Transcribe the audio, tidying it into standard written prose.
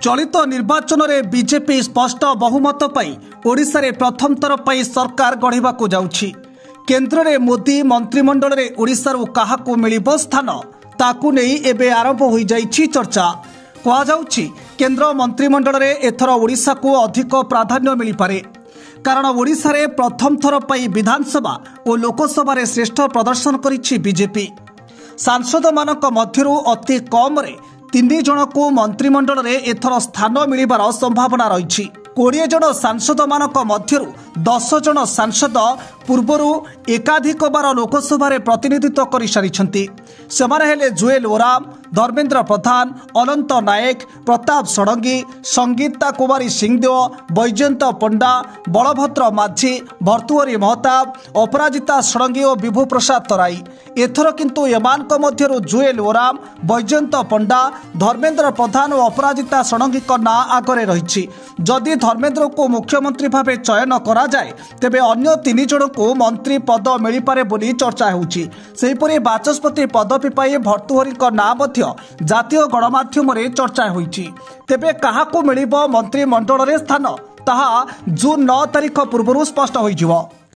चलित निर्वाचन में बीजेपी स्पष्ट बहुमत पाई ओडिशा रे प्रथम थर पर सरकार गढ़ा जाउछि। केंद्र में मोदी मंत्रिमंडल में ओडिशारू काहाकू मिलिबो स्थान ताकू नहीं एबे आरंभ हो जाइछि चर्चा। कहुछि केंद्र मंत्रिमंडल में एथर ओडिशा को अधिक प्राधान्य मिल पारे, कारण ओडिशा रे प्रथम थर पर विधानसभा और लोकसभा रे श्रेष्ठ प्रदर्शन करिछि बीजेपी। सांसद मानक मध्यरु अति कम रे 3 जन को मंत्रिमंडल में एथर स्थान मिलिबार संभावना रही। 20 जन सांसद मानक मध्यरु 10 जन सांसद पूर्वरु एकाधिक बार लोकसभा रे प्रतिनिधित्व कर सारी। सेमाने हेले जुएल ओराम, धर्मेंद्र प्रधान, अनंत नायक, प्रताप षडंगी, संगीता कुमारी सिंहदेव, बैजयंत पंडा, बलभद्र माझी, भर्तुहरी महताब, अपराजिता षडंगी और विभु प्रसाद तराई। एथर किंतु एमानक मध्यरु जुएल ओराम, बैजयंत पंडा, धर्मेंद्र प्रधान और अपराजिता षडंगी ना आगरे रही। जदि धर्मेंद्र को मुख्यमंत्री भाव चयन करा जाए तेबे अन्य 3 जन को मंत्री पद मिल पारे बोली चर्चा होउछि। सेहिपरि बाचस्पति पदवी पाई भर्तुहरी ना जातीय गणमाध्यम रे चर्चा होइछि। तेबे काहाकू मिलिबो मंत्रिमंडल रे स्थान ताहा जून 9 तारिख पूर्व स्पष्ट होइजिवो।